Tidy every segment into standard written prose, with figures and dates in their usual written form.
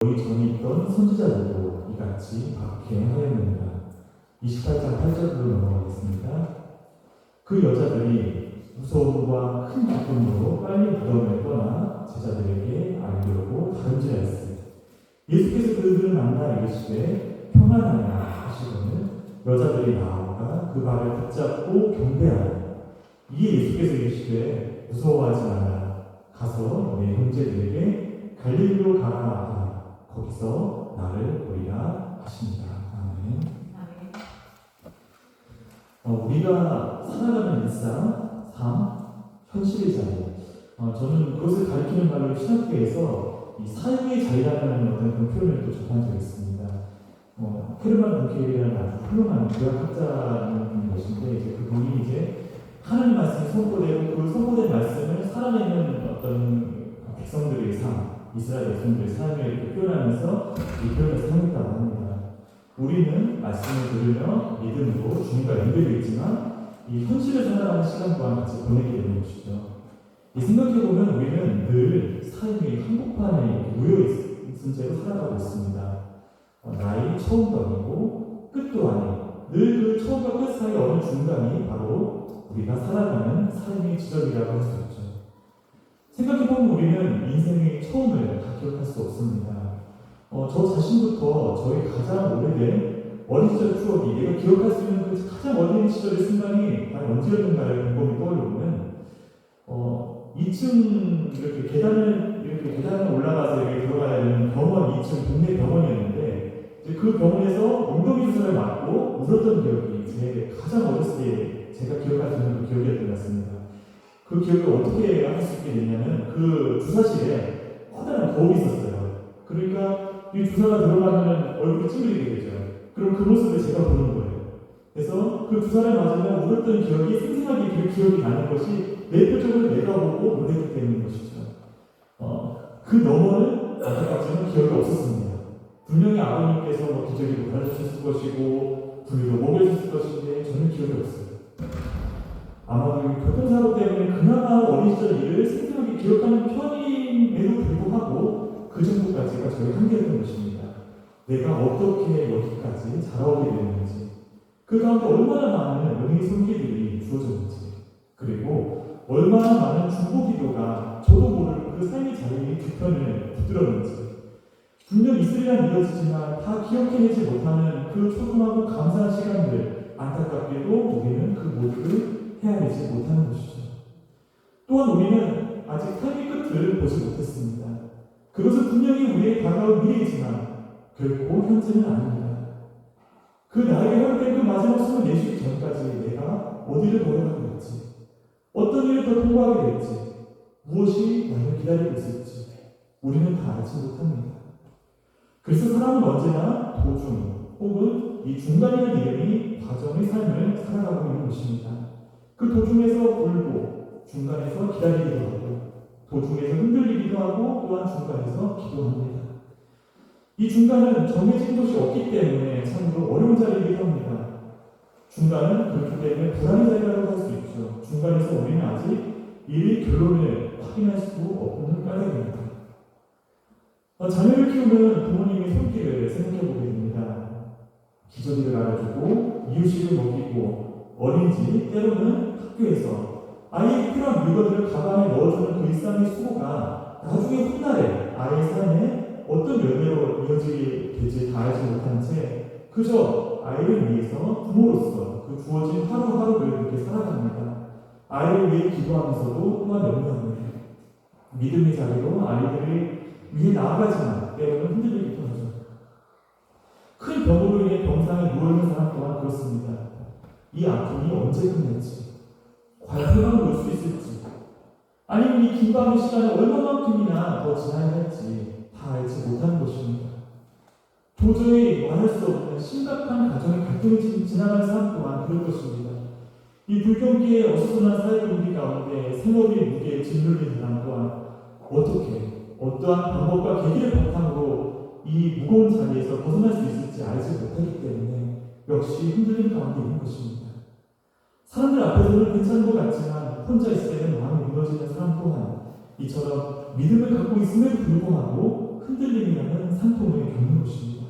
저희 전에 있던 선지자들도 이같이 박해하였느니라. 28장 8절로 넘어가겠습니다. 그 여자들이 무서움과 큰 기쁨으로 빨리 무덤을 떠나 제자들에게 알리려고 다름질하였으니 예수께서 그들을 만나 이르시되 평안하냐 하시거늘 여자들이 나아가 그 발을 붙잡고 경배하니 이에 예수께서 이르시되 무서워하지 마라. 가서 내 형제들에게 갈릴리로 가라 하라. 거기서 나를 보리라 하십니다. 아멘. 우리가 살아가는 일상, 삶, 현실의 자리. 저는 그것을 가리키는 말로 신학계에서 이 삶의 자리라는 어떤 그런 표현을 또 접한 적이 있습니다. 헤르만 bun케이라는 아주 훌륭한 교학학자인 것인데 이제 그분이 이제 하나님 말씀이 선포되고 그 선포된 말씀을 살아내는 어떤 백성들의 삶, 이스라엘 백성들의 삶을 이렇게 표현하면서 이 표현을 사용했다고 합니다. 우리는 말씀을 들으며 믿음으로 주님과 연결되어 있지만 이 현실을 살아가는 시간 또한 같이 보내게 되는 것이죠. 이 생각해보면 우리는 늘 삶의 한복판에 놓여있은 채로 살아가고 있습니다. 나의 처음도 아니고 끝도 아니고 늘 그 처음과 끝 사이 어느 중간이 바로 우리가 살아가는 삶의 지점이라고 할 수 있죠. 생각해보면 우리는 인생의 처음을 다 기억할 수 없습니다. 저 자신부터 저의 가장 오래된 어린 시절 추억이 내가 기억할 수 있는 그 가장 어린 시절의 순간이 과연 언제였는가를 곰곰이 떠올려보면 2층 이렇게 계단을 올라가서 여기 들어가야 되는 병원 2층 동네 병원이었는데 이제 그 병원에서 엉덩이 주사를 맞고 울었던 기억이 제 가장 어렸을 때 제가 기억할 수 있는 그 기억이었던 것 같습니다. 그 기억을 어떻게 할 수 있게 됐냐면 그 주사실에 커다란 거울이 있었어요. 그러니까 이 주사가 들어가면 얼굴이 찡그리게 되죠. 그럼 그 모습을 제가 보는 거예요. 그래서 그 주사를 맞으면 울었던 기억이 생생하게 그 기억이 나는 것이 내 표정을 내가 보고 놀랬기 때문인 것이죠. 그 너머는 아직까지는 기억이 없었습니다. 분명히 아버님께서 기저귀로 갈아주셨을 것이고 분리로 먹여주셨을 것인데 저는 기억이 없어요. 아마도 교통사고 때문에 그나마 어린 시절 일을 생생하게 기억하는 편임에도 불구하고 그 정도까지가 저의 한계였던 것입니다. 내가 어떻게 여기까지 자라오게 되었는지, 그 가운데 얼마나 많은 은혜의 손길들이 주어졌는지, 그리고 얼마나 많은 중보기도가 저도 모르는 그 삶의 자리의 뒤편을 붙들었는지, 분명 있으리라 믿어지지만 다 기억해내지 못하는 그 소중하고 감사한 시간들, 안타깝게도 우리는 그 모두를 헤아리지 못하는 것이죠. 또한 우리는 아직 삶의 끝을 보지 못했습니다. 그것은 분명히 우리의 다가올 미래이지만 결코 현재는 아닙니다. 그 나에게 허락된 그 마지막 숨을 내쉬기 전까지 내가 어디를 걸어가고 있지, 어떤 일을 더 통과하게 될지, 무엇이 나를 기다리고 있을지 우리는 다 알지 못합니다. 그래서 사람은 언제나 도중 혹은 이 중간이라는 이름이 과정의 삶을 살아가고 있는 것입니다. 그 도중에서 울고 중간에서 기다리기도 하고 도중에서 흔들리기도 하고 또한 중간에서 기도합니다. 이 중간은 정해진 것이 없기 때문에 참으로 어려운 자리이기도 합니다. 중간은 그렇기 때문에 불안의 자리라고 할 수 있죠. 중간에서 우리는 아직 이 결론을 확인할 수 없는 까닭입니다. 자녀를 키우는 부모님의 손길을 생각해보게 됩니다. 기저귀를 갈아주고 이유식을 먹이고 어린이집 때로는 학교에서 아이에게 필요한 물건들을 가방에 넣어주는 그 일상의 수고가 나중에 훗날에 아이의 삶에 어떤 열매로 이어지게 될지 다 알지 못한 채 그저 아이를 위해서 부모로서 그 주어진 하루하루를 이렇게 살아갑니다. 아이를 위해 기도하면서도 또한 염려합니다. 믿음의 자리로 아이들을 위해 나아가지만 때로는 흔들리기도 하죠. 큰 병으로 인해 병상에 누워있는 사람 또한 그렇습니다. 이 아픔이 언제 끝날지, 과연 회방을 올 수 있을지, 아니면 이 긴 밤의 시간을 얼마만큼이나 더 지나야 할지 다 알지 못하는 것입니다. 도저히 말할 수 없는 심각한 가정의 갈등이 지나가는 사람 또한 그럴 것입니다. 이 불경기에 어수선한 사회 분위기 가운데 생업의 무게에 짓눌린 사람 또한 어떠한 방법과 계기를 바탕으로 이 무거운 자리에서 벗어날 수 있을지 알지 못하기 때문에 역시 흔들림 가운데 있는 것입니다. 사람들 앞에서는 괜찮은 것 같지만 혼자 있을 때는 마음이 무너지는 사람 또한 이처럼 믿음을 갖고 있음에도 불구하고 흔들림이라는 산통을 겪는 것입니다.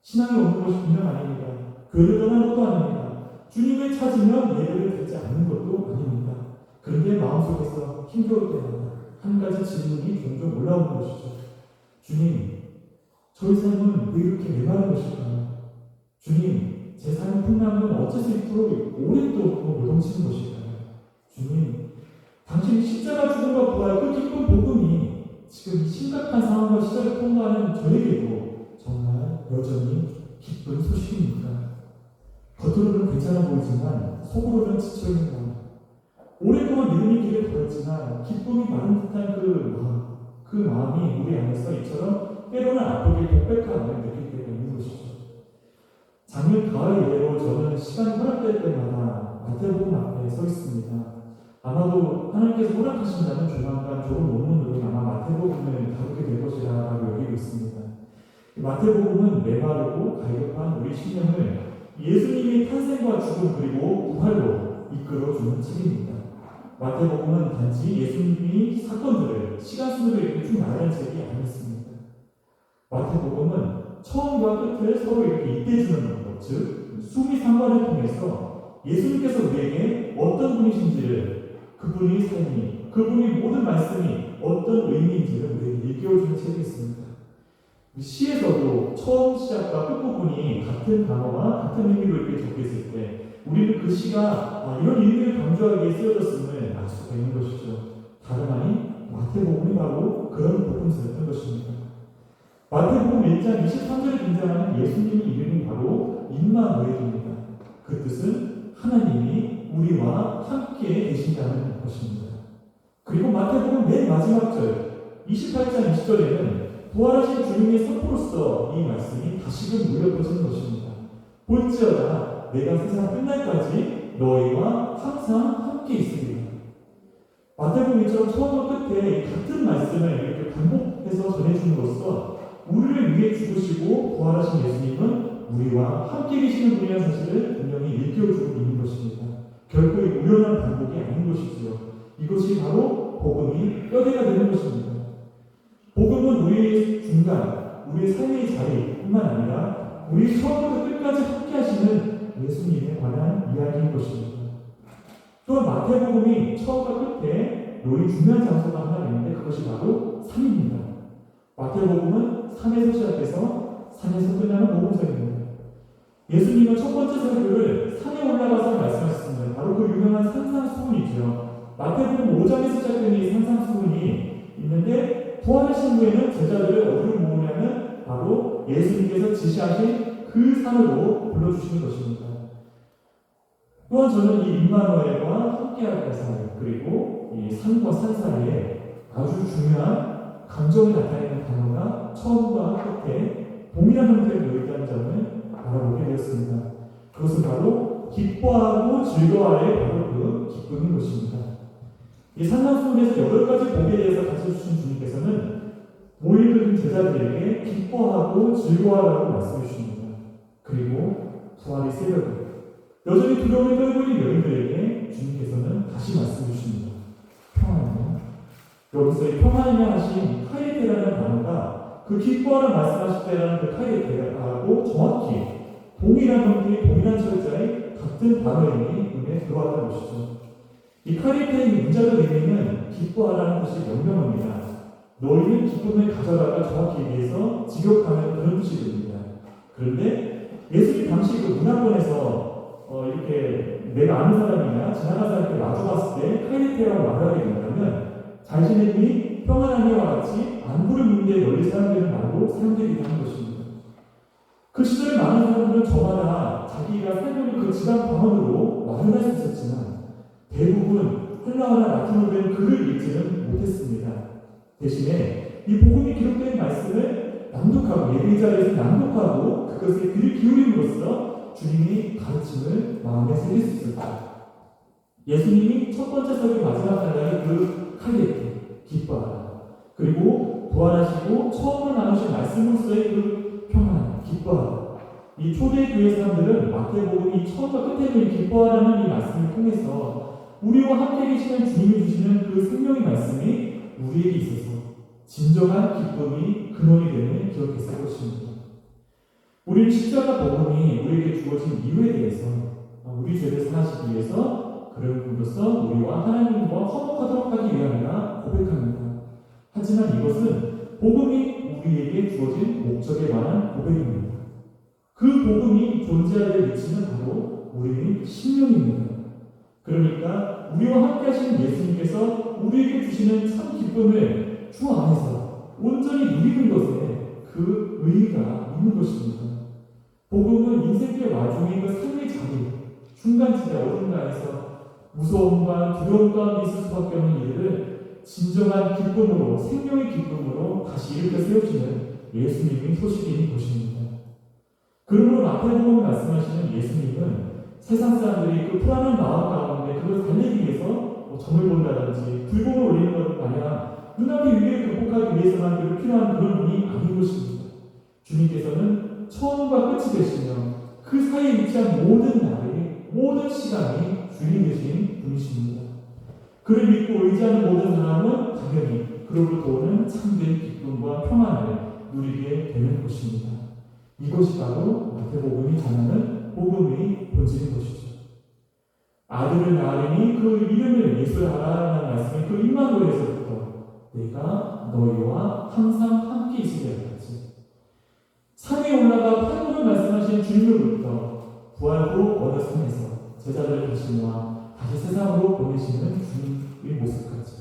신앙이 없는 것이 분명 아닙니다. 교회를 떠난 것도 아닙니다. 주님을 찾으면 예배를 드리지 않는 것도 아닙니다. 그런데 마음속에서 힘겨울 때마다 한 가지 질문이 종종 올라오는 것이죠. 주님, 저희 삶은 왜 이렇게 메마른 것일까요? 주님, 제 삶의 풍랑은 어째서 이토록 오랫동안 요동치는 것일까요? 주님, 당신이 십자가 죽음과 부활 그 기쁜 복음이 지금 심각한 상황과 시절을 통과하는 저에게도 정말 여전히 기쁜 소식입니까? 겉으로는 괜찮아 보이지만 속으로는 지쳐있는 마음, 오랫동안 믿음의 길을 걸었지만 기쁨이 마른 듯한 그 마음이 우리 안에서 이처럼 때로는 아프게 독백감을 느낄 때가 있는 것이죠. 작년 가을 이래로 저는 시간이 허락될 때마다 마태복음 앞에 서 있습니다. 아마도 하나님께서 허락하신다면 조만간 졸업 논문으로 아마 마태복음을 다루게 될 것이라고 여기고 있습니다. 마태복음은 메마르고 갈급한 우리 신령을 예수님의 탄생과 죽음 그리고 부활로 이끌어주는 책입니다. 마태복음은 단지 예수님이 사건들을 시간순으로 이렇게 쭉 나열한 책이 아니었습니다. 마태복음은 처음과 끝을 서로 이렇게 잇대주는 것, 즉 수미상관을 통해서 예수님께서 우리에게 어떤 분이신지를 그분의 삶이, 그분의 모든 말씀이 어떤 의미인지를 우리에게 일깨워주는 책이 있습니다. 시에서도 처음 시작과 끝부분이 같은 단어와 같은 의미로 이렇게 적혀있을 때 우리는 그 시가 이런 의미를 강조하기 위해 쓰여졌음을 알 수가 있는 것이죠. 다름 아닌 마태복음이 바로 그런 복음서였던 것입니다. 마태복음 1장 23절에 등장하는 예수님의 이름이 바로 임마누엘입니다. 그 뜻은 하나님이 우리와 함께 계신다는 것입니다. 그리고 마태복음 맨 마지막 절 28장 20절에는 부활하신 주님의 선포로서 이 말씀이 다시금 물려퍼지는 것입니다. 볼지어다 내가 세상 끝날까지 너희와 항상 함께 있으리라. 마태복음처럼 처음과 끝에 같은 말씀을 이렇게 반복해서 전해줌으로써 우리를 위해 죽으시고 부활하신 예수님은 우리와 함께 계시는 분이라는 사실을 분명히 일깨워주고 있는 것입니다. 결코 우연한 반복이 아닌 것이지요. 이것이 바로 복음이 뼈대가 되는 것입니다. 복음은 우리의 중간, 우리의 삶의 자리뿐만 아니라 우리 처음부터 끝까지 함께 하시는 예수님에 관한 이야기인 것입니다. 또한 마태복음이 처음과 끝에 놓인 중요한 장소가 하나 있는데 그것이 바로 산입니다. 마태복음은 산에서 시작해서 산에서 끝나는 복음서입니다. 예수님은 첫 번째 설교를 산에 올라가서 말씀하셨습니다. 바로 그 유명한 산상수훈이죠. 마태복음 5장에서 시작된 이 산상수훈이 있는데 부활하신 후에는 제자들을 어디로 모으냐면 바로 예수님께서 지시하신 그 산으로 불러주시는 것입니다. 또한 저는 이 임마누엘과 함께할 사이 그리고 이 산과 산 사이에 아주 중요한 감정이 나타내는 단어가 처음과 끝에 동일한 형태를 놓였다는 점을 알아보게 되었습니다. 그것은 바로 기뻐하고 즐거워할 바로 그 기쁨인 것입니다. 이 산상수훈에서 8가지 복에 대해서 가르쳐주신 주님께서는 모이는 제자들에게 기뻐하고 즐거워하라고 말씀해 주십니다. 그리고 부활의 새벽에 여전히 두려움을 떨고 있는 여인들에게 주님께서는 다시 말씀해 주십니다. 평안이냐? 여기서 이 평안이냐 하신 카이레테라는 단어가 그 기뻐하라 말씀하실 때라는 그 카이레테하고 정확히 동일한 형태의 동일한 철자의 같은 단어임이 눈에 들어왔다는 것이죠. 이 카이레테의 문자적 의미는 기뻐하라는 뜻이 명명합니다. 너희는 기쁨을 가져라가 정확히 얘기해서 직역하는 그런 뜻이 됩니다. 그런데 예수님 당시 그 문화권에서 이렇게 내가 아는 사람이나 지나간 사람한테 마주봤을 때 카이레테라고 말을 하게 된다면 잘 지내니 평안하니와 같이 안부를 묻는데 널리 사용되는 말로 사용되기도 하는 것입니다. 그 시절에 많은 사람들은 저마다 자기가 살고 있는 그 지방 방언으로 말을 할 수 있었지만 대부분 헬라어나 라틴어로 된 글을 읽지는 못했습니다. 대신에 이 복음이 기록된 말씀을 낭독하고 예배 자리에서 낭독하고 그것에 귀를 기울임으로써 주님이 가르침을 마음에 새길 수 있었다. 예수님이 첫 번째 설교 마지막 단락의 그 카이레테, 기뻐하라. 그리고 부활하시고 처음으로 나누신 말씀으로서의 그 평안, 기뻐하라. 이 초대 교회 사람들은 마태복음이 처음과 끝에 있는 기뻐하라는 이 말씀을 통해서 우리와 함께 계시는 주님이 주시는 그 생명의 말씀이 우리에게 있어서 진정한 기쁨이 근원이 됨을 기억했을 것입니다. 우리는 십자가 복음이 우리에게 주어진 이유에 대해서 우리 죄를 사하시기 위해서 그를 불러서 우리와 하나님과 화목하도록 하기 위함이라 고백합니다. 하지만 이것은 복음이 우리에게 주어진 목적에 관한 고백입니다. 그 복음이 존재해야 될 위치는 바로 우리의 심령입니다. 그러니까 우리와 함께 하신 예수님께서 우리에게 주시는 참 기쁨을 주 안에서 온전히 누리는 것에 그 의의가 있는 것입니다. 복음은 인생의 와중에 그 삶의 자리, 중간지대 어딘가에서 무서움과 두려움과 있을 수밖에 없는 일을 진정한 기쁨으로, 생명의 기쁨으로 다시 일으켜 세우시는 예수님의 소식인 것입니다. 그러므로 마태복음 말씀하시는 예수님은 세상 사람들이 그 불안한 마음 가운데 그걸 달래기 위해서 점을 본다든지 불공을 올리는 것 마냥 눈앞의 위기를 극복하기 위해서만 그 필요한 그런 분이 아닌 것입니다. 주님께서는 처음과 끝이 되시며 그 사이에 위치한 모든 날이, 모든 시간이 주님 되신 분이십니다. 그를 믿고 의지하는 모든 사람은 당연히 그로부터 오는 참된 기쁨과 평안을 누리게 되는 것입니다. 이것이 바로 마태복음이 전하는 복음의 본질인 것이죠. 아들을 낳으니 그 이름을 예수하라는 말씀이 그 임마누엘에서부터 내가 너희와 항상 함께 있으리라 하지. 산에 올라가 팔복을 말씀하신 주님으로부터 부활 후 어느 산에서 제자들을 다시 모아 다시 세상으로 보내시는 주님의 모습까지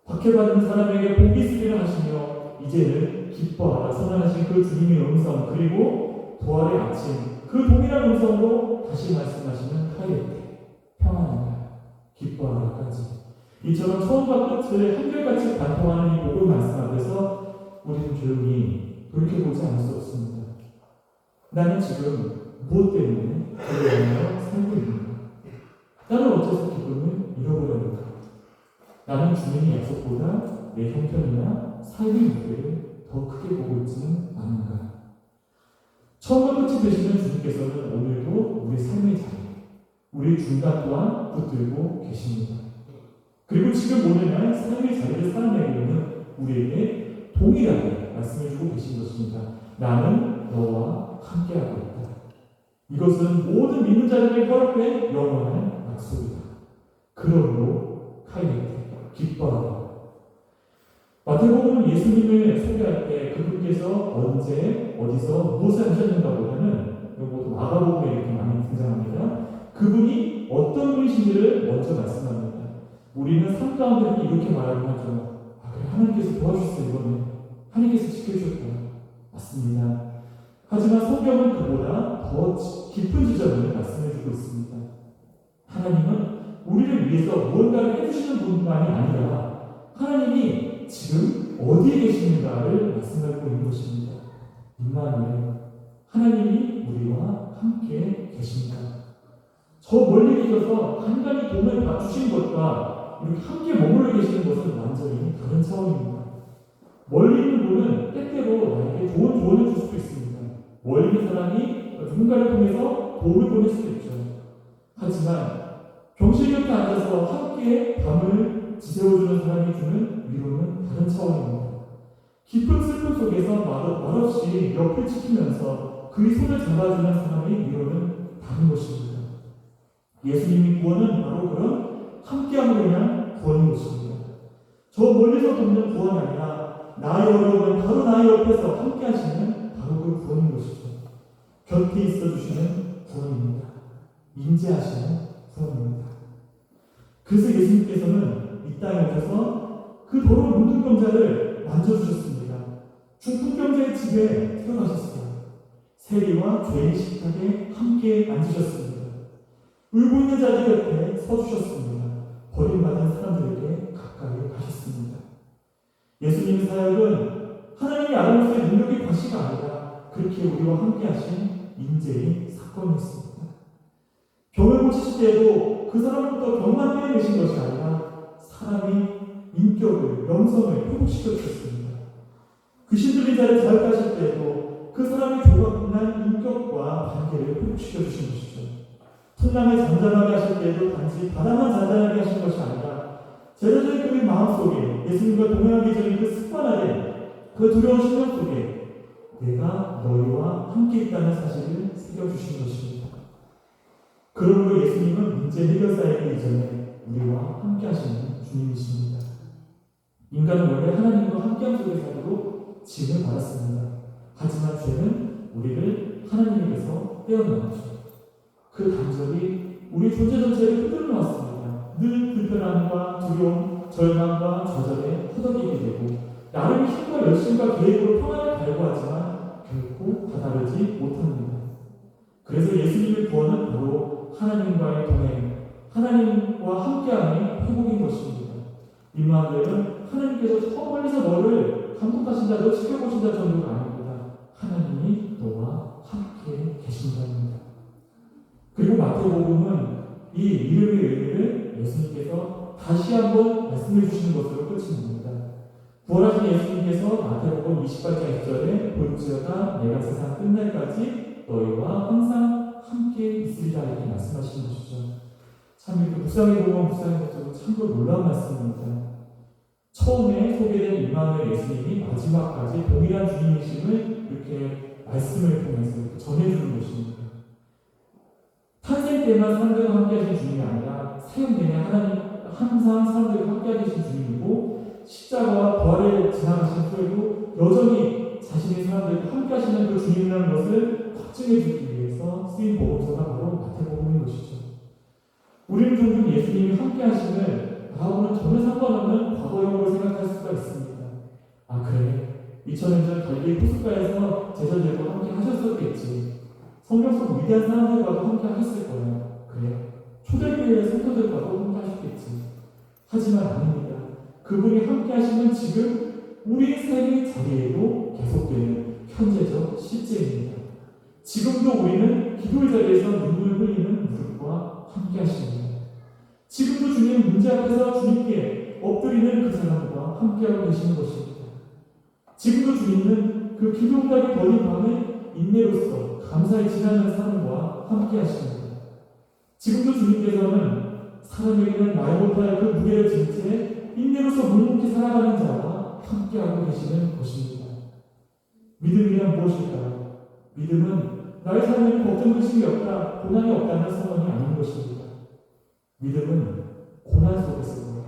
박해받은 사람에게 복이 있으리라 하시며 이제는 기뻐하라 선언하신 그 주님의 음성 그리고 부활의 아침 그 동일한 음성으로 다시 말씀하시는 카이에테 평안한 날 기뻐하라까지 이처럼 처음과 끝을 한결같이 관통하는 이 복음 말씀 앞에서 우리는 조용히 돌이켜보지 않을 수 없습니다. 나는 지금 무엇 때문에 그를 살고 있는가? 나는 어째서 기쁨을 잃어버렸는가? 나는 주님의 약속보다 내 형편이나 삶의 무게를 더 크게 보고 있지는 않은가? 처음과 끝이 되시는 주님께서는 오늘도 우리 삶의 자리, 우리 중간 또한 붙들고 계십니다. 그리고 지금 오늘날 삶의 자리를 살아내고 있는 우리에게 동일하게 말씀해주고 계신 것입니다. 나는 너와 함께하고 있다. 이것은 모든 믿는 자들에게 허락된 영원한 약속이다. 그러므로 카이에테 기뻐하라. 마태복음은 예수님을 소개할 때 그분께서 언제 어디서 무엇을 하셨는가 보다는 모두 마가복음에 이렇게 많이 등장합니다. 그분이 어떤 분이신지를 먼저 말씀합니다. 우리는 삶 가운데 이렇게 말하곤 하죠. 그래, 하나님께서 도와주셨어요. 이번에 하나님께서 지켜주셨다. 맞습니다. 하지만 성경은 그보다 더 깊은 지점을 말씀해주고 있습니다. 하나님은 우리를 위해서 무언가를 해주시는 분만이 아니라 하나님이 지금 어디에 계시는가를 말씀하고 있는 것입니다. 임마누엘, 하나님이 우리와 함께 계십니다. 저 멀리 계셔서 간단히 도움을 주신 것과 이렇게 함께 머물러 계시는 것은 완전히 다른 차원입니다. 멀리 있는 분은 때때로 나에게 좋은 조언을 줄 수도 있습니다. 멀리 있는 사람이 누군가를 통해서 도움을 보낼 수도 있죠. 하지만 병실 곁에 앉아서 함께 밤을 지새워주는 사람이 주는 위로는 다른 차원입니다. 깊은 슬픔 속에서 말없이 옆을 지키면서 그의 손을 잡아주는 사람의 위로는 다른 것입니다. 예수님의 구원은 바로 그런 함께함으로 인한 구원인 것입니다. 저 멀리서 돕는 구원이 아니라 나의 어려움은 바로 나의 옆에서 함께 하시는 바로 그 구원인 것이죠. 곁에 있어주시는 구원입니다. 인재하시는 구원입니다. 그래서 예수님께서는 이 땅에 오셔서 그 더러운 문둥병자를 만져주셨습니다. 중풍병자의 집에 들어가셨어요. 세리와 죄인 식탁에 함께 앉으셨습니다. 울고 있는 자들 곁에 서주셨습니다. 버림받은 사람들에게 가까이 가셨습니다. 예수님의 사역은 하나님의 아들로서의 능력의 과시가 아니라 그렇게 우리와 함께 하신 인재의 사건이었습니다. 병을 고치실 때도 그 사람부터 병만 떼어내신 것이 아니라 사람이 인격을, 영성을 회복시켜 주셨습니다. 귀신 들린 자를 자극하실 때도 그 사람의 조각난 인격과 관계를 회복시켜 주신 것이죠. 풍랑에 잔잔하게 하실 때도 단지 바다만 잔잔하게 하신 것이 아니라 제자들의 그 마음속에 속에, 예수님과 동행하기 전에 그 습관화된 그 두려운 심령 속에 내가 너희와 함께 있다는 사실을 새겨주신 것입니다. 그러므로 예수님은 문제 해결사이기 이전에 우리와 함께 하시는 주님이십니다. 인간은 원래 하나님과 함께함 속에 살도록 지음을 받았습니다. 하지만 죄는 우리를 하나님에게서 떼어놓았죠. 그 단절이 우리 존재 전체를 흔들어 놓았습니다. 늘 불편함과 두려움, 절망과 좌절에 허덕이게 되고 나름의 힘과 열심과 계획으로 평안을 갈구하지만 결코 다다르지 못합니다. 그래서 예수님의 구원은 바로 하나님과의 동행, 하나님과 함께함의 회복인 것입니다. 임마누엘은 하나님께서 저 멀리서 너를 감독하신다, 너 지켜보신다 정도가 아닙니다. 하나님이 너와 함께 계신다입니다. 그리고 마태복음은 이 이름의 의미를 예수님께서 다시 한번 말씀해 주시는 것으로 끝이 납니다. 부활하신 예수님께서 마태복음 28장 1절에 볼지어다 내가 세상 끝날까지 너희와 항상 함께 있으리라 이렇게 말씀하시는 것이죠. 참 이렇게 묵상해 보면 묵상해서 참으로 놀라운 말씀입니다. 처음에 소개된 임마누엘 예수님이 마지막까지 동일한 주님이심을 이렇게 말씀을 통해서 이렇게 전해주는 것입니다. 탄생 때만 사람들과 함께 하신 주님이 아니라 사형 내내 하나님 항상 사람들과 함께 하신 주님이고 십자가와 부활을 지나가신 후에도 여전히 자신의 사람들과 함께 하시는 그 주님이라는 것을 확증해 주기 위해서 쓰인 복음서가 바로 마태복음인 것이죠. 우리는 종종 예수님이 함께 하심을 나하고는 전혀 상관없는 과거형으로 생각할 수가 있습니다. 아 그래, 2000년 전 갈릴리 호숫가에서 제자들과 함께 하셨었겠지. 성경 속 위대한 사람들과도 함께 하셨을 거야. 그래, 초대교회 성도들과도 함께 하셨겠지. 하지만 아닙니다. 그분이 함께 하시는 지금 우리 삶의 자리에도 계속되는 현재적 실제입니다. 지금도 우리는 기도의 자리에서 눈물 흘리는 무릎과 함께 하십니다. 지금도 주님 문제 앞에서 주님께 엎드리는 그 사람과 함께하고 계시는 것입니다. 지금도 주님은 그 기도 응답이 더딘 밤에 인내로서 감사히 지나는 사람과 함께 하십니다. 지금도 주님께서는 사람에게는 말 못할 그 무게를 진 채 인내로서 묵묵히 살아가는 자와 함께하고 계시는 것입니다. 믿음이란 무엇일까요? 믿음은 나의 삶에는 걱정 근심이 없다, 고난이 없다는 선언이 아닌 것입니다. 믿음은 고난 속에서도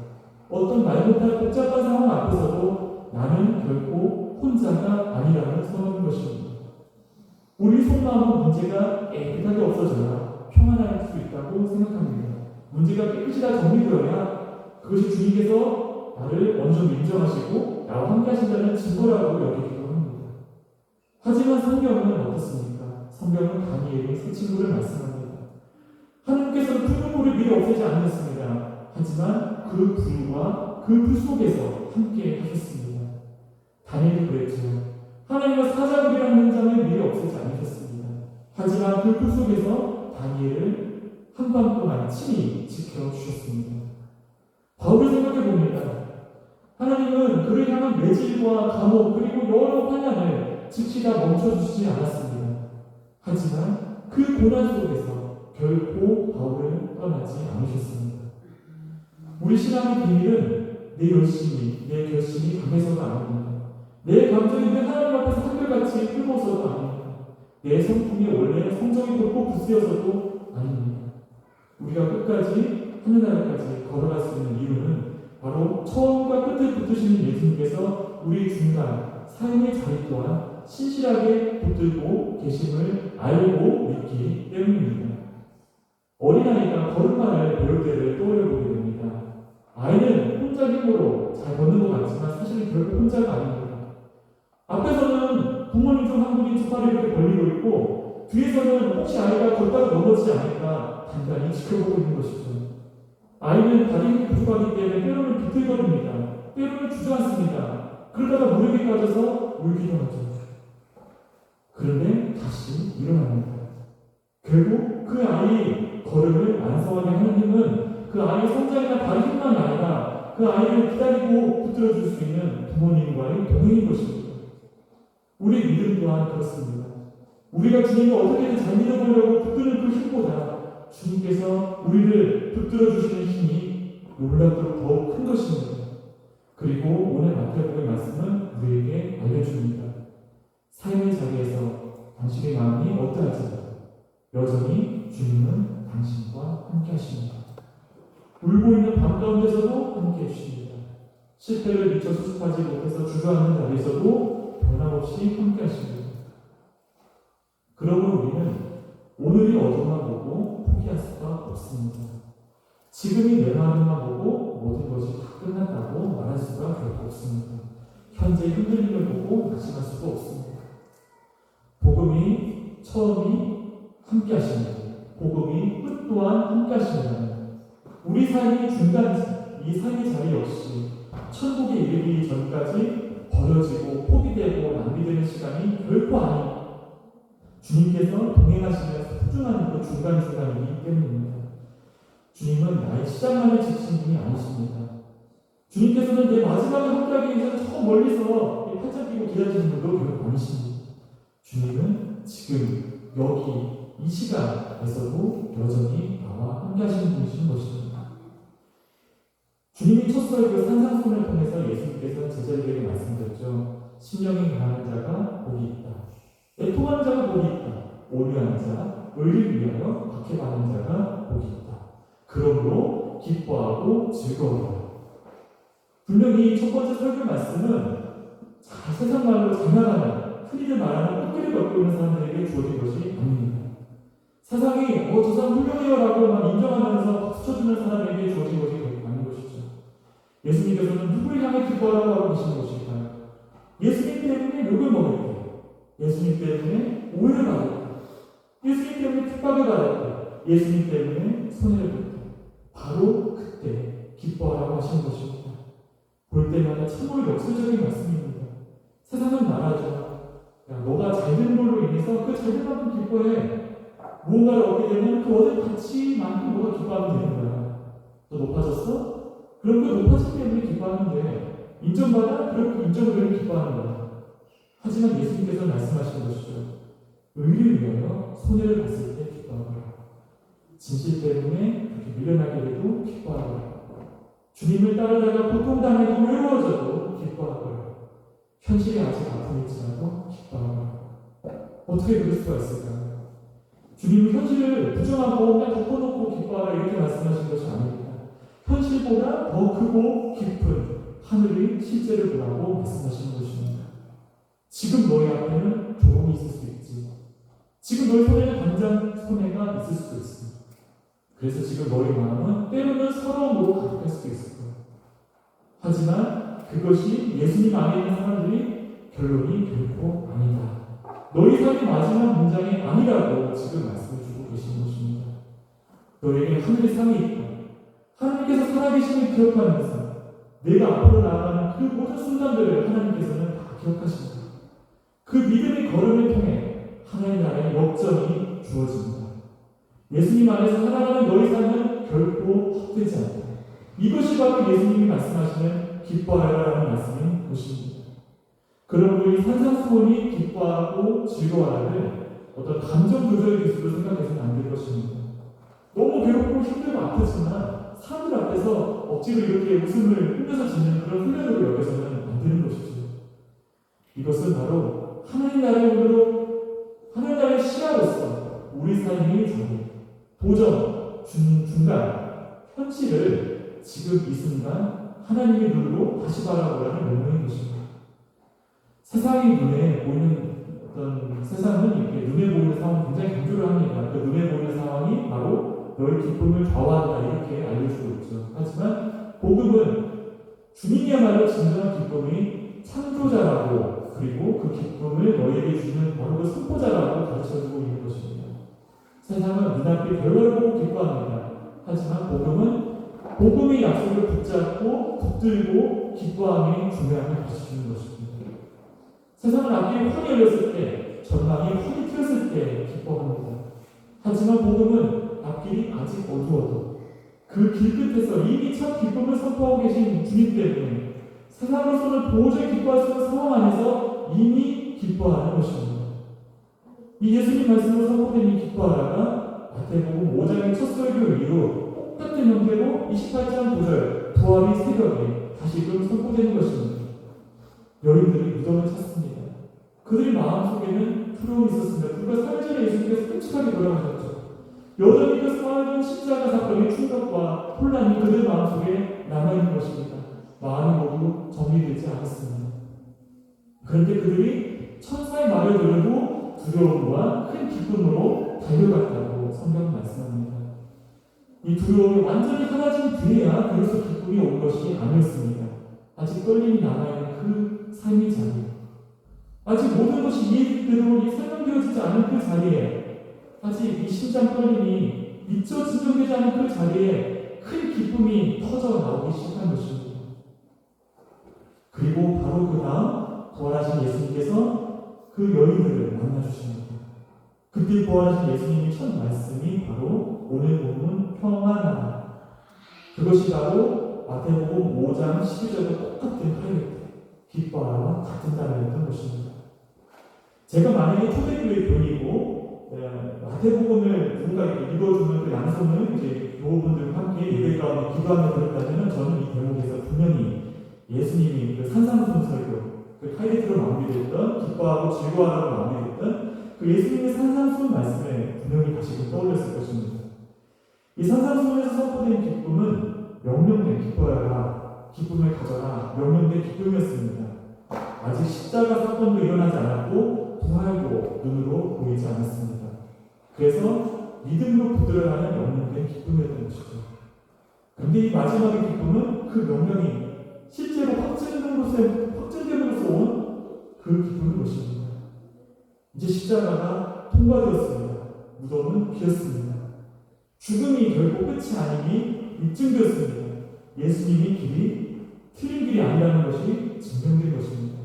어떤 말 못할 복잡한 상황 앞에서도 나는 결코 혼자가 아니라는 선언인 것입니다. 우리 속마음은 문제가 깨끗하게 없어져야 평안할 수 있다고 생각합니다. 문제가 깨끗이 다 정리되어야 그것이 주님께서 나를 어느 정도 인정하시고 나와 함께 하신다는 증거라고 여기기도 합니다. 하지만 성경은 어떻습니까? 성경은 다니엘의 새 친구를 말씀합니다. 하나님께서는 푸른 불을 미리 없애지 않으셨습니다. 하지만 그 불과 그 불 속에서 함께 하셨습니다. 다니엘도 그랬죠. 하나님은 사자굴이라는 현장을 미리 없애지 않으셨습니다. 하지만 그 불 속에서 다니엘을 한밤 동안 친히 지켜주셨습니다. 바울을 생각해봅니다. 하나님은 그를 향한 매질과 감옥 그리고 여러 환난을 즉시 다 멈춰주시지 않았습니다. 하지만 그 고난 속에서 결코 바울을 떠나지 않으셨습니다. 우리 신앙의 비밀은 내 열심이, 내 결심이 강해서가 아닙니다. 내 감정이 늘 하나님 앞에서 한결같이 뜨거워서도 아닙니다. 내 성품이 원래 성정이 곱고 부스여서도 아닙니다. 우리가 끝까지 하늘나라까지 걸어갈 수 있는 이유는 바로 처음과 끝을 붙드시는 예수님께서 우리 중간 삶의 자리 또한 신실하게 붙들고 계심을 알고 믿기 때문입니다. 어린아이가 걸음마를 배울 때를 떠올려보게 됩니다. 아이는 혼자 힘으로 잘 걷는 것 같지만 사실은 결국 혼자가 아닙니다. 앞에서는 부모님 중 한 분이 두 팔을 이렇게 벌리고 있고 뒤에서는 혹시 아이가 걷다가 넘어지지 않을까 단단히 지켜보고 있는 것이죠. 아이는 다리 힘이 부족하기 때문에 때로는 비틀거립니다. 때로는 주저앉습니다. 그러다가 무릎이 빠져서 울기도 하죠. 그런데 다시 일어납니다. 결국 그 아이의 걸음을 완성하게 하는 힘은 그 아이의 성장이나 다리 힘만이 아니라 그 아이를 기다리고 붙들어줄 수 있는 부모님과의 동행인 것입니다. 우리 믿음 또한 그렇습니다. 우리가 주님을 어떻게든 잘 믿어보려고 붙드는 그 힘보다 주님께서 우리를 붙들어주시는 힘이 놀랍도록 더욱 큰 것입니다. 그리고 오늘 마태복음의 말씀은 우리에게 알려줍니다. 삶의 자리에서 당신의 마음이 어떠할지라도 여전히 주님은 당신과 함께 하십니다. 울고 있는 밤 가운데서도 함께 해주십니다. 실패를 미처 수습하지 못해서 주저앉는 자리에서도 변함없이 함께 하십니다. 그러므로 우리는 오늘의 어둠만 보고 포기할 수가 없습니다. 지금이 내 마음만 보고 모든 것이 다 끝났다고 말할 수가 결코 없습니다. 현재 흔들림을 보고 낙심할 수도 없습니다. 복음이 처음이 함께 하십니다. 복음이 끝 또한 함께 하십니다. 우리 삶의 중간, 이 삶의 자리 역시 천국에 이르기 전까지 버려지고 포기되고 낭비되는 시간이 결코 아닙니다. 주님께서 동행하시면서 소중한 그 중간중간이기 때문입니다. 주님은 나의 시작만을 지키신 분이 아니십니다. 주님께서는 내 마지막을 함께하기 위해서 저 멀리서 팔짱 끼고 기다리시는 분도 결코 아니십니다. 주님은 지금 여기 이 시간에서도 여전히 나와 함께 하시는 분이신 것입니다. 주님이 첫 설교 산상수훈을 통해서 예수님께서 제자들에게 말씀드렸죠. 심령이 가난한 자가 복이 있다. 애통하는 자가 복이 있다. 온유한 자, 의를 위하여 박해받는 자가 복이 있다. 그러므로 기뻐하고 즐거워라. 분명히 첫 번째 설교 말씀은 세상 말로 장난하는 흔히들 말하는 꽃길을 걷고 있는 사람들에게 주어진 것이 아닙니다. 세상이 저 사람 훌륭해요라고 막 인정하면서 박수 쳐주는 사람에게 주어진 것이 결코 아닌 것이죠. 예수님께서는 누구를 향해 기뻐하라고 하고 계시는 것일까요? 예수님 때문에 욕을 먹을 때, 예수님 때문에 오해를 받을 때, 예수님 때문에 핍박을 받을 때, 예수님 때문에 손해를 볼 때, 바로 그때 기뻐하라고 하시는 것입니다. 볼 때마다 참으로 역설적인 말씀입니다. 세상은 말하죠. 야, 너가 잘된 걸로 인해서 그 잘된 만큼 기뻐해. 무언가를 얻게 되면 그 얻은 가치만큼 너가 기뻐하면 되는 거야. 너 높아졌어? 그럼 그 높아진 때문에 기뻐하면 돼. 인정받아? 그럼 그 인정을 위해 기뻐하는 거야. 하지만 예수님께서 말씀하시는 것이죠. 의를 위하여 손해를 봤을 때 기뻐하거라. 진실 때문에 그렇게 밀려나게 돼도 기뻐하거라. 주님을 따르다가 고통당해도 외로워져도 기뻐하거라. 현실이 아직 아픔일지라도 기뻐하거라. 어떻게 그럴 수가 있을까요? 주님은 현실을 부정하고 그냥 덮어놓고 기뻐하라 이렇게 말씀하신 것이 아닙니다. 현실보다 더 크고 깊은 하늘의 실제를 보라고 말씀하시는 것입니다. 지금 너희 앞에는 조롱이 있을 수 있지. 지금 너희 손에는 당장 손해가 있을 수도 있습니다. 그래서 지금 너희 마음은 때로는 서러움으로 가득할 수도 있을 거예요. 하지만 그것이 예수님 안에 있는 사람들이 결론이 결코 아니다. 너희 삶의 마지막 문장이 아니라고 지금 말씀을 주고 계시는 것입니다. 너에게 하늘의 상이 있고 하나님께서 살아계심을 기억하면서 내가 앞으로 나아가는 그 모든 순간들을 하나님께서는 다 기억하십니다. 그 믿음의 걸음을 통해 하나님 나라의 역전이 주어집니다. 예수님 안에서 살아가는 너희 삶은 결코 헛되지 않다. 이것이 바로 예수님이 말씀하시는 기뻐하라라는 말씀인 것입니다. 그러므로 이 산상수훈이 기뻐하고 즐거워하는 어떤 감정 조절 기술을 생각해서는 안 될 것입니다. 너무 괴롭고 힘들고 아프지만 사람들 앞에서 억지로 이렇게 웃음을 흘려서 짓는 그런 훈련으로 여겨서는 안 되는 것이죠. 이것은 바로 하나님 나라의 오늘로 하나님 나라의 시야로서 우리 삶의 자리, 도전, 중간, 현실을 지금 이 순간 하나님의 눈으로 다시 바라보라는 명령인 것입니다. 세상이 눈에 보이는 어떤 세상은 이렇게 눈에 보이는 상황을 굉장히 강조를 합니다. 그 눈에 보이는 상황이 바로 너의 기쁨을 좌우한다 이렇게 알려주고 있죠. 하지만 복음은 주님이야말로 진정한 기쁨이 창조자라고 그리고 그 기쁨을 너에게 주는 바로 그 선포자라고 가르쳐주고 있는 것입니다. 세상은 눈앞에 별걸 보고 기뻐합니다. 하지만 복음은 복음의 약속을 붙잡고 붙들고 기뻐함이 중요함을 가르쳐주는 것입니다. 세상은 앞길이 환히 열렸을 때, 전망이 환히 트였을 때 기뻐합니다. 하지만 복음은 앞길이 아직 어두워도 그 길 끝에서 이미 첫 기쁨을 선포하고 계신 주님 때문에 세상으로서는 도저히 기뻐할 수 없는 상황 안에서 이미 기뻐하는 것입니다. 이 예수님 말씀으로 선포된 이 기뻐하라가 마태복음 5장의 첫 설교 이후 똑같은 형태로 28장 9절 부활의 새벽에 다시금 선포되는 것입니다. 여인들이 무덤을 찾습니다. 그들의 마음속에는 두려움이 있었습니다. 불과 3일 전에 예수님께서 끔찍하게 돌아가셨죠. 여전히 그 쌓아둔 십자가 사건의 충격과 혼란이 그들 마음속에 남아있는 것입니다. 마음이 모두 정리되지 않았습니다. 그런데 그들이 천사의 말을 들고 두려움과 큰 기쁨으로 달려갔다고 성경은 말씀합니다. 이 두려움이 완전히 사라진 뒤에야 비로소 기쁨이 온 것이 아니었습니다. 아직 떨림이 남아있는 그 삶의 자리, 아직 모든 것이 이해대로 설명되어지지 않은 그 자리에, 아직 이 심장 떨림이 미처 진정되지 않은 그 자리에 큰 기쁨이 터져 나오기 시작한 것입니다. 그리고 바로 그 다음 부활하신 예수님께서 그 여인들을 만나주십니다. 그때 부활하신 예수님의 첫 말씀이 바로 오늘 본문 평안하라. 그것이 바로 마태복음 5장 12절과 똑같은 하이라이트, 기뻐하라와 같은 단어였던 것입니다. 제가 만약에 초대교회 교인이고 마태복음을 누군가 읽어주면 그 양손을 이제 교우분들과 함께 예배 가운데 기도하며 들었다면 저는 이 대목에서 분명히 예수님이 그 산상순 설교, 그 하이라이트로 마무리됐던 기뻐하고 즐거워하라고 마무리됐던 그 예수님의 산상순 말씀에 분명히 다시금 떠올렸을 것입니다. 이 산상순에서 선포된 기쁨은 명령된 기뻐하라, 기쁨을 가져라, 명령된 기쁨이었습니다. 아직 십자가 사건도 일어나지 않았고 부활도 눈으로 보이지 않았습니다. 그래서 믿음으로 붙들어가는 명령된 기쁨이었던 것이죠. 그런데 이 마지막의 기쁨은 그 명령이 실제로 확증됨으로써 온 그 기쁨인 것입니다. 이제 십자가가 통과되었습니다. 무덤은 비었습니다. 죽음이 결국 끝이 아님이 입증되었습니다. 예수님이 길이 틀린 길이 아니라는 것이 증명된 것입니다.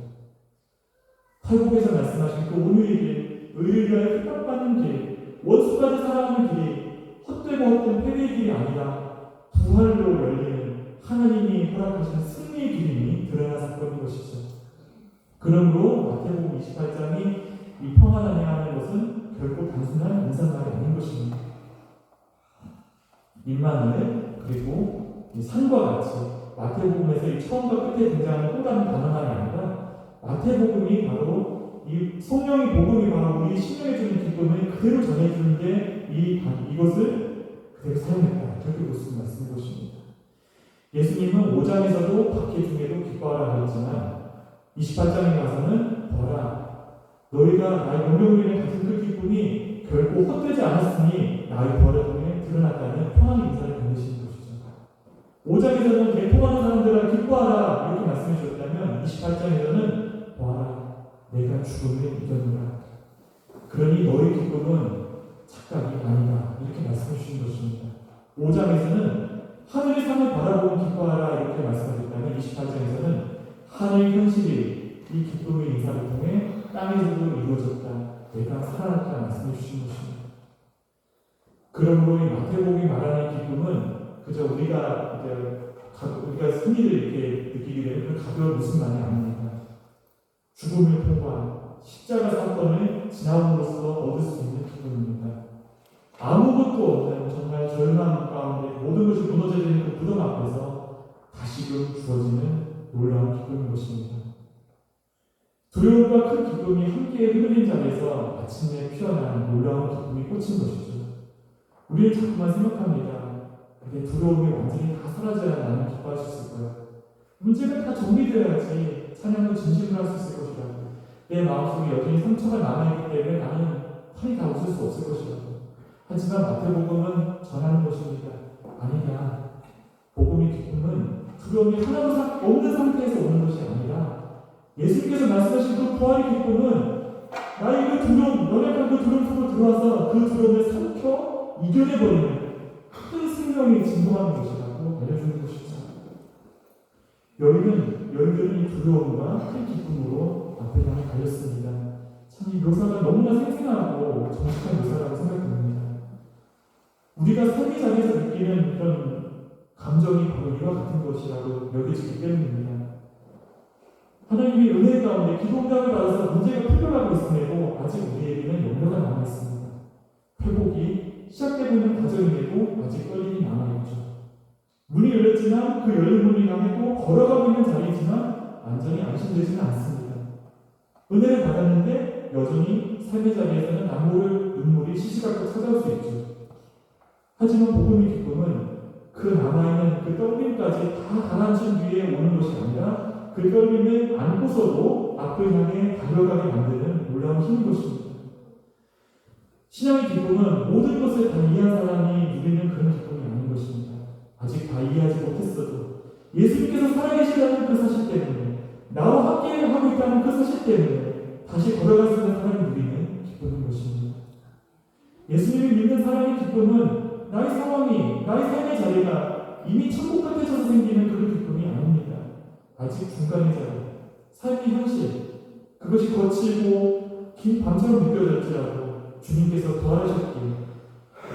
팔복에서 말씀하신 그 온유의 길, 의를 위하여 핍박받는 길, 원수까지 사랑하는 길이 헛되고 헛된 패배의 길이 아니라 부활로 열리는 하나님이 허락하신 승리의 길임이 드러난 사건인 것이죠. 그러므로 마태복음 28장이 이 평안하게 하는 것은 결코 단순한 인사말이 아닌 것입니다. 임마누엘, 그리고 이 산과 같이 마태복음에서 이 처음과 끝에 등장하는 또 다른 단어만이 아니라 마태복음이 바로 이 성령의 복음이 바로 우리 심령에 주는 기쁨을 그대로 전해주는 게 이것을 그대로 사용했다. 그렇게 볼 수 있는 말씀인 것입니다. 예수님은 5장에서도 박해 중에도 기뻐하라 하였지만 28장에 가서는 보라, 너희가 나의 명령을 위해 가진 그 기쁨이 결코 헛되지 않았으니 나의 벌을 통해 드러났다는 평안의 인사를 보내시는 것이죠. 5장에서는 대통하는 사람들아 기뻐하라 이렇게 말씀해 주셨다면 28장에서는 보아라, 내가 죽음을 이겼노라. 그러니 너의 기쁨은 착각이 아니다 이렇게 말씀해 주신 것입니다. 5장에서는 하늘의 상을 바라보고 기뻐하라 이렇게 말씀하셨다면 28장에서는 하늘 현실이 이 기쁨의 인사를 통해 땅에서도 이루어졌다. 내가 살아났다 말씀해 주신 것입니다. 그러므로 이 마태복음이 말하는 기쁨은 그저 우리가 승리를 이렇게 느끼게 되는 그 가벼운 웃음만이 아닙니다. 죽음을 통과한 십자가 사건을 지나옴으로써 얻을 수 있는 기쁨입니다. 아무것도 없는 정말 절망 가운데 모든 것이 무너져지는 그 부담 앞에서 다시금 주어지는 놀라운 기쁨인 것입니다. 두려움과 큰 기쁨이 함께 흐르는 자리에서 마침내 피어난 놀라운 기쁨이 꽂힌 것이죠. 우리는 자꾸만 생각합니다. 근데 두려움이 완전히 다 사라져야 나는 기뻐할 수 있을 거야. 문제가 다 정리되어야지 찬양도 진심으로 할 수 있을 것이라고. 내 마음속에 여전히 상처가 남아있기 때문에 나는 환히 다 웃을 수 없을 것이라고. 하지만 마태복음은 전하는 것입니다. 아니다. 복음의 기쁨은 두려움이 하나도 없는 상태에서 오는 것이 아니라 예수님께서 말씀하신 그 부활의 기쁨은 나의 그 두려움, 연약한 그 두려움 속으로 들어와서 그 두려움을 삼켜 이겨내버리는 큰 생명이 진동하는 것이라고 알려주는 것이죠. 여인들은 이 두려움과 큰 기쁨으로 앞에 향해 달렸습니다. 참 이 묘사가 너무나 생생하고 정직한 묘사라고 생각됩니다. 우리가 삶의 자리에서 느끼는 그런 감정이 바로 이와 같은 것이라고 여겨지기 때문입니다. 하나님의 은혜 가운데 기도응답을 받아서 문제가 풀려가고 있음에도 아직 우리에게는 염려가 남아있습니다. 회복이 시작되고 있는 과정임에도 아직 떨림이 남아있죠. 문이 열렸지만 그 열린 문을 향해 또 걸어가고 있는 자리이지만 완전히 안심되지는 않습니다. 은혜를 받았는데 여전히 삶의 자리에서는 눈물이 시시각각 찾아올 수 있죠. 하지만 복음의 기쁨은 그 남아있는 그 떨림까지 다 가라앉힌 뒤에 오는 것이 아니라 그 떨림을 안고서도 앞을 향해 달려가게 만드는 놀라운 힘인 것입니다. 신앙의 기쁨은 모든 것을 다 이해한 사람이 누리는 그런 기쁨이 아닌 것입니다. 아직 다 이해하지 못했어도 예수님께서 살아계시다는 그 사실 때문에, 나와 함께 하고 있다는 그 사실 때문에 다시 걸어갈 수 있는 사람이 누리는 기쁨인 것입니다. 예수님을 믿는 사람의 기쁨은 나의 상황이, 나의 삶의 자리가 이미 천국 같아져서 생기는 그런 기쁨이 아닙니다. 아직 중간의 자리, 삶의 현실, 그것이 거칠고 긴 밤처럼 느껴질지라도 주님께서 부활하셨기에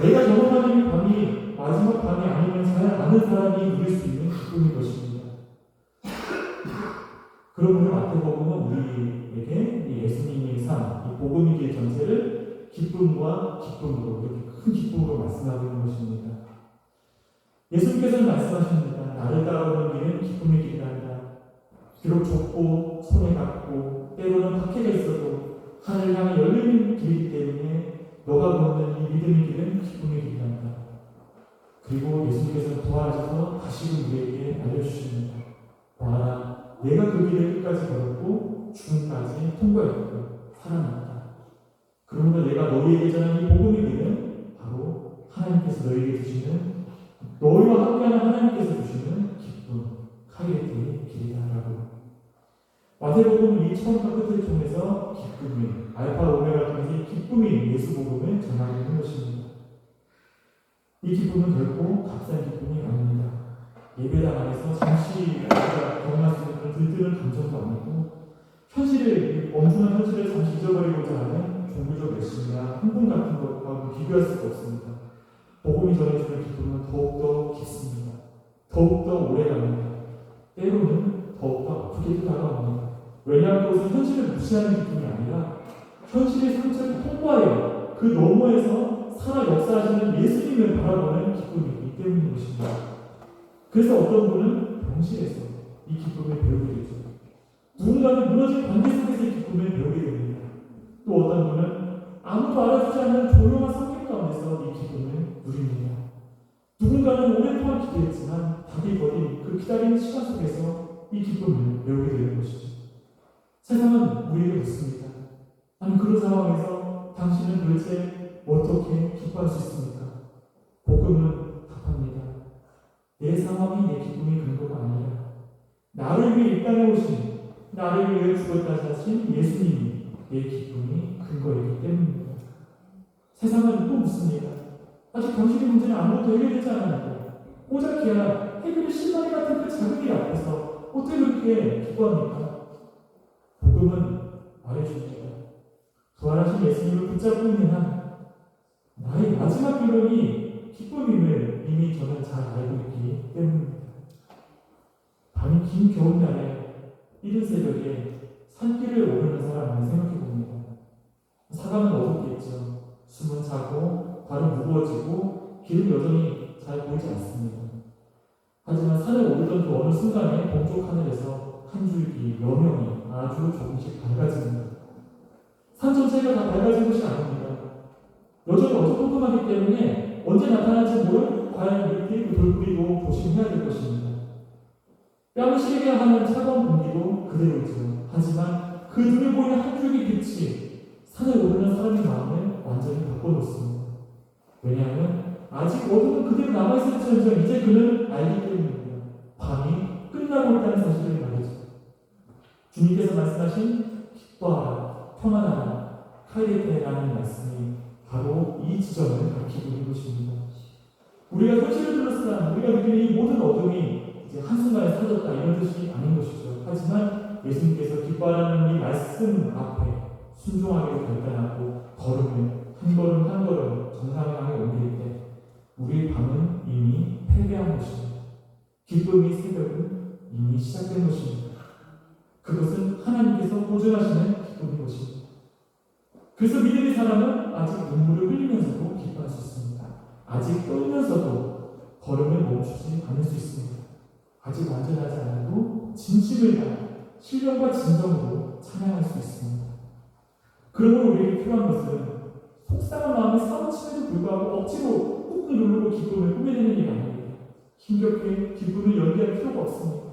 내가 경험하는 이 밤이 마지막 밤이 아니면 잘 아는 사람이 누릴 수 있는 기쁨인 것입니다. 그러므로 마태복음은 우리에게 이 예수님의 삶, 이 복음의 길 전체를 기쁨과 기쁨으로, 이렇게 큰 기쁨으로 말씀하고 있는 것입니다. 예수님께서는 말씀하십니다. 나를 따라오는 길은 기쁨의 길이란다. 비록 좁고 손에 닿고 때로는 박해가 있어도 하늘 향해 열리는 길이기 때문에 너가 걷는 이 믿음의 길은 기쁨의 길이란다. 그리고 예수님께서는 부활하셔서 다시금 우리에게 알려주십니다. 보아라, 내가 그 길을 끝까지 걸었고 죽음까지 통과했고 살아났다. 그러므로 내가 너희에게 전한 이 복음의 길은 바로 하나님께서 너희에게 주시는, 너희와 함께하는 하나님께서 주시는 기쁨, 카이레트의 길이다라고. 마태복음 이 처음과 끝을 통해서 기쁨이, 알파 오메가를 통해서 기쁨이 예수 복음을 전하고 있는 것입니다. 이 기쁨은 결코 값싼 기쁨이 아닙니다. 예배당 안에서 잠시 우리가 경험할 수 있는 그런 들뜨는 감정도 아니고, 현실을, 엄중한 현실을 잠시 잊어버리고자 하는 종교적 열심이나 흥분 같은 것과 비교할 수가 없습니다. 복음이 전해주는 기쁨은 더욱더 깊습니다. 더욱더 오래갑니다. 때로는 더욱더 아프게도 다가옵니다. 왜냐하면 그것은 현실을 무시하는 기쁨이 아니라 현실의 상처를 통과하여 그 너머에서 살아 역사하시는 예수님을 바라보는 기쁨이기 때문인 것입니다. 그래서 어떤 분은 병실에서 이 기쁨을 배우게 되죠. 누군가는 무너진 관계 속에서의 기쁨을 배우게 됩니다. 또 어떤 분은 아무도 알아주지 않는 조용한 성격 가운데서 이 기쁨을 누립니다. 누군가는 오랫동안 기도했지만 답이 거린 그 기다리는 시간 속에서 이 기쁨을 배우게 되는 것이죠. 세상은 우리에게 묻습니다. 아니, 그런 상황에서 당신은 도대체 어떻게 기뻐할 수 있습니까? 복음은 답합니다. 내 상황이 내 기쁨의 근거가 아니라 나를 위해 이 땅에 오신, 나를 위해 죽었다 사신 예수님이 내 기쁨의 근거이기 때문입니다. 세상은 또 묻습니다. 아직 당신의 문제는 아무것도 해결되지 않았는데 오작해야 해결의 실마리 같은 그 작은 일 앞에서 어떻게 그렇게 기뻐합니까? 복음은 말해줍니다. 부활하신 예수님을 붙잡고 있는 한 나의 마지막 결론이 기쁨임을 이미 저는 잘 알고 있기 때문입니다. 밤이 긴 겨울날에 이른 새벽에 산길을 오르는 사람을 생각해 봅니다. 사방은 어둡겠죠. 숨은 차고 발은 무거워지고 길은 여전히 잘 보이지 않습니다. 하지만 산을 오르던 그 어느 순간에 동쪽 하늘에서 한 줄기 여명이 아주 조금씩 밝아집니다. 산 전체가 다 밝아진 것이 아닙니다. 여전히 어두컴컴하기 때문에 언제 나타날지 모를 과연 이렇게 그 돌뿌리도 조심해야 될 것입니다. 뺨을 시리게 하는 차가운 공기도 그대로이죠. 하지만 그 눈에 보이는 한 줄기 빛이 산을 오르는 사람의 마음을 완전히 바꿔놓습니다. 왜냐하면 아직 어둠은 그대로 남아있을지언정 이제 그는 알기 때문입니다. 밤이 끝나고 있다는 사실을 말이죠. 주님께서 말씀하신 기뻐하라, 평안하라, 카이레테라는 말씀이 바로 이 지점을 밝히고 있는 것입니다. 우리가 현실을 둘러싼, 우리가 느끼는 이 모든 어둠이 이제 한순간에 사라졌다 이런 뜻이 아닌 것이죠. 하지만 예수님께서 기뻐하라는 이 말씀 앞에 순종하기로 결단하고 걸음을 한 걸음 한 걸음 정상을 향해 옮길 때 우리의 밤은 이미 패배한 것입니다. 기쁨의 새벽은 이미 시작된 것입니다. 그것은 하나님께서 보존하시는 기쁨인 것입니다. 그래서 믿음의 사람은 아직 눈물을 흘리면서도 기뻐할 수 있습니다. 아직 떨면서도 걸음을 멈추지 않을 수 있습니다. 아직 완전하지 않아도 진심을 다해 신령과 진정으로 찬양할 수 있습니다. 그러므로 우리에게 필요한 것은 속상한 마음에 사무침에도 불구하고 억지로 꾹꾹 누르고 기쁨을 꾸며내는 일이 아닙니다. 힘겹게 기쁨을 연기할 필요가 없습니다.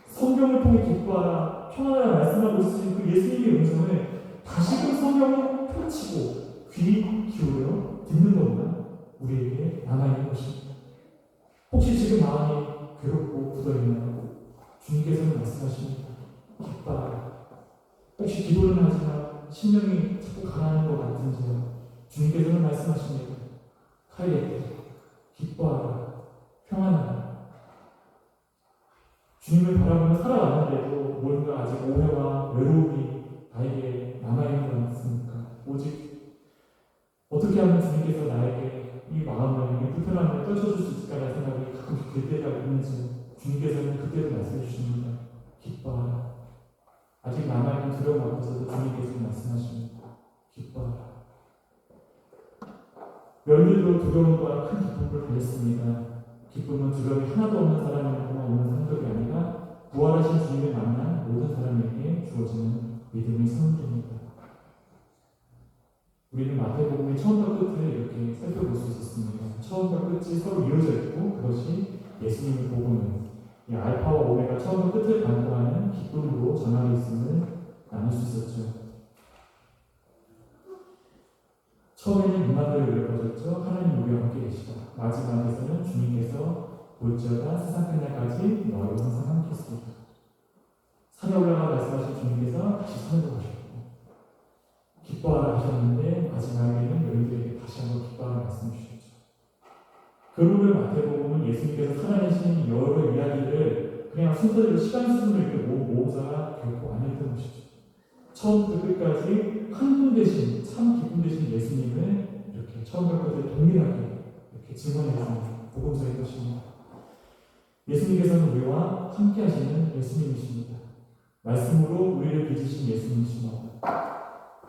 성경을 통해 기뻐하라, 평안하라 말씀하고 있으신 그 예수님의 음성을 다시금 성경을 펼치고 귀 기울여 듣는 것만 우리에게 남아있는 것입니다. 혹시 지금 마음이 괴롭고 굳어있나요? 주님께서는 말씀하십니다. 기뻐하라. 혹시 기도는 하지만 심령이 자꾸 가라앉는 것 같은지요? 주님께서는 말씀하십니다. 카이레, 기뻐하라, 평안하라. 주님을 바라보며 살아왔는데도 뭔가 아직 오해와 외로움이 나에게 남아있는 것 같습니까? 오직 어떻게 하면 주님께서 나에게 이 마음을, 이 불편함을 떨쳐줄 수 있을까라는 생각이 가끔씩 들 때가 있는지 주님께서는 그때도 말씀해 주십니다. 기뻐하라. 아직 남아있는 두려움 앞에서도 주님께서 말씀하십니다. 기뻐하라. 열일로 두려움과 큰 기쁨을 가졌습니다. 기쁨은 두려움이 하나도 없는 사람에게만 오는 상급이 아니라 부활하신 주님을 만난 모든 사람에게 주어지는 믿음의 선물입니다. 우리는 마태복음의 처음과 끝을 이렇게 살펴볼 수 있었습니다. 처음과 끝이 서로 이어져 있고 그것이 예수님을 보고는 이 알파와 오메가 처음과 끝을 간구하는 기쁨으로 전하고 있음을 나눌 수 있었죠. 처음에는 임마누엘 이루어졌죠. 하나님 우리와 함께 계시다. 마지막에서는 주님께서 볼지어다 세상 끝날까지 너희와 항상 함께 있으리라. 산에 올라가 말씀하신 주님께서 다시 산으로 가셨고 기뻐하라 하셨는데 마지막에는 너희들에게 다시 한번 기뻐하라 말씀해 주셨죠. 결국은 마태복음은 예수님께서 살아내신 여러 이야기를 그냥 순서대로 시간 순으로 이렇게 모으자가 결코 아니었던 것이죠. 처음부터 끝까지 한 분 대신 참 기쁨 대신 예수님을 이렇게 처음과 끝을 동일하게 이렇게 증언해주는 복음서인 것입니다. 예수님께서는 우리와 함께 하시는 예수님이십니다. 말씀으로 우리를 빚으신 예수님이십니다.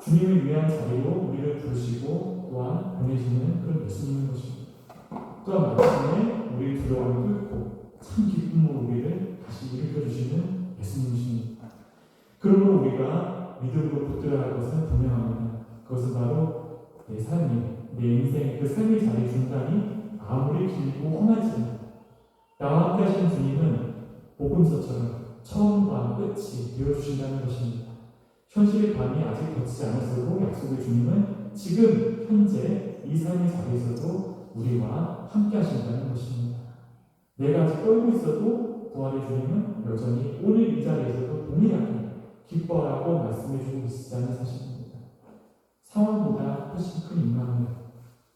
주님을 위한 자리로 우리를 부르시고 또한 보내시는 그런 예수님인 것입니다. 또한 마침내 우리의 두려움을 뚫고 참 기쁨으로 우리를 다시 일으켜주시는 예수님이십니다. 그러므로 우리가 믿음으로 붙들어야 할 것은 분명합니다. 그것은 바로 내 삶이, 내 인생, 그 삶의 자리 중간이 아무리 길고 험하지만 나와 함께 하시는 주님은 복음서처럼 처음과 끝이 되어주신다는 것입니다. 현실의 밤이 아직 걷지 않았어도 약속의 주님은 지금 현재 이 삶의 자리에서도 우리와 함께 하신다는 것입니다. 내가 아직 떨고 있어도 부활의 주님은 여전히 오늘 이 자리에서도 동일하게 기뻐하라고 말씀해주고 계시다는 사실입니다. 상황보다 훨씬 큰 임마누엘,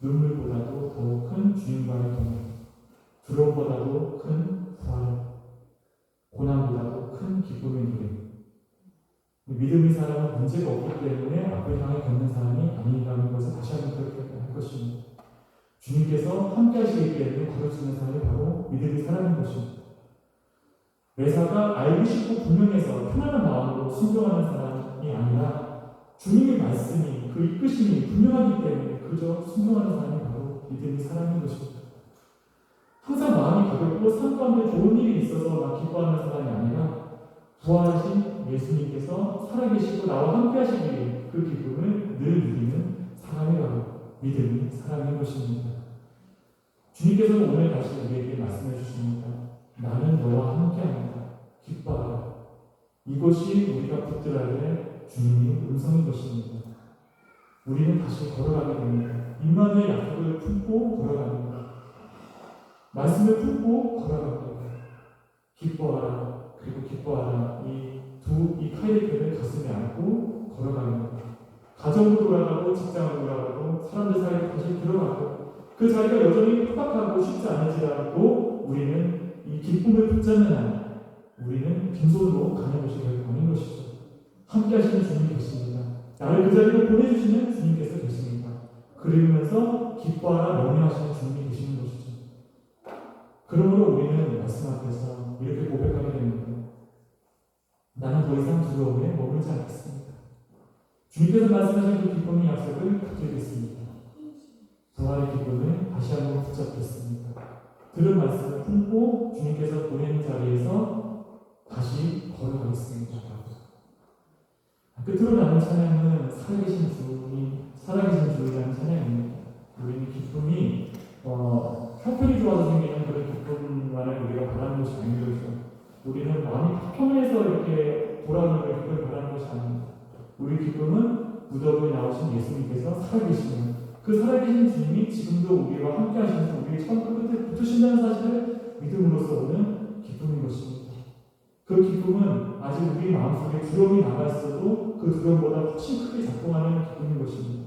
눈물보다도 더 큰 주님과의 동행, 두려움보다도 큰 부활, 고난보다도 큰 기쁨의 누림. 믿음의 사람은 문제가 없기 때문에 앞을 향해 걷는 사람이 아니라는 것을 다시 한번 기억해야 할 것입니다. 주님께서 함께 하시기 때문에 걸을 수 있는 사람이 바로 믿음의 사람인 것입니다. 매사가 알고 싶고 분명해서 편안한 마음으로 순종하는 사람이 아니라 주님의 말씀이, 그 이끄심이 분명하기 때문에 그저 순종하는 사람이 바로 믿음의 사람인 것입니다. 항상 마음이 가볍고 삶 가운데 좋은 일이 있어서 막 기뻐하는 사람이 아니라 부활하신 예수님께서 살아계시고 나와 함께 하시기에 그 기쁨을 늘 누리는 사람이 바로 믿음의 사람인 것입니다. 주님께서는 오늘 다시 우리에게 말씀해 주십니다. 나는 너와 함께합니다. 기뻐하라. 이것이 우리가 붙들어야 될 주님의 음성인 것입니다. 우리는 다시 걸어가게 됩니다. 임마누엘 약속을 품고 걸어갑니다. 말씀을 품고 걸어갑니다. 기뻐하라. 그리고 기뻐하라. 이 카이레트를 가슴에 안고 걸어갑니다. 가정으로 돌아가고 직장으로 돌아가고 사람들 사이에 다시 들어가고 그 자리가 여전히 팍팍하고 쉽지 않을지라도 우리는 이 기쁨을 붙잡는 한 우리는 빈손으로 가는 것이 결코 아닌 것이죠. 함께 하시는 주님이 계십니다. 나를 그 자리로 보내주시는 주님께서 계십니다. 그러면서 기뻐하라 명령하시는 주님이 계시는 것이죠. 그러므로 우리는 말씀 앞에서 이렇게 고백하게 됩니다. 나는 더 이상 두려움에 머물지 않겠습니다. 주님께서 말씀하신 그 기쁨의 약속을 붙들겠습니다. 부활의 기쁨을 다시 한번 붙잡겠습니다. 들은 말씀을 품고 주님께서 보내는 자리에서 다시 걸어가겠습니다. 끝으로 남은 찬양은 살아계신 주이라는 찬양입니다. 우리는 기쁨이 형편이 좋아서 생기는 그런 기쁨만을 우리가 바라는 것이 아니죠. 우리는 마음이 평온해서 이렇게 돌아오는 걸 기쁨을 바라는 것이 아닙니다. 우리 기쁨은 무덤에 나오신 예수님께서 살아계시는 그 살아계신 주님이 지금도 우리와 함께 하시면서 우리의 처음 끝에 붙으신다는 사실을 믿음으로써 오는 기쁨인 것입니다. 그 기쁨은 아직 우리 마음속에 두려움이 남아있어도 그 두려움보다 훨씬 크게 작동하는 기쁨인 것입니다.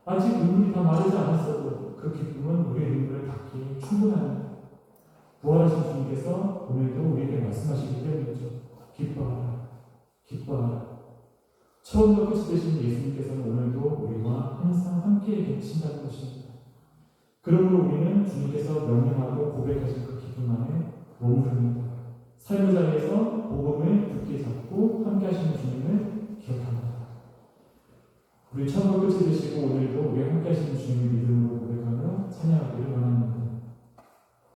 아직 눈물이 다 마르지 않았어도 그 기쁨은 우리의 눈물을 닦기에 충분합니다. 부활하신 주님께서 오늘도 우리에게 말씀하시기 때문이죠. 기뻐하라, 기뻐하라. 처음과 끝이 되신 예수님께서는 오늘도 우리와 항상 함께 계신다는 것입니다. 그러므로 우리는 주님께서 명령하고 고백하신 그 기쁨 안에 머무릅니다. 삶의 자리에서 복음을 굳게 잡고 함께 하시는 주님을 기억합니다. 우리 처음과 끝이 되시고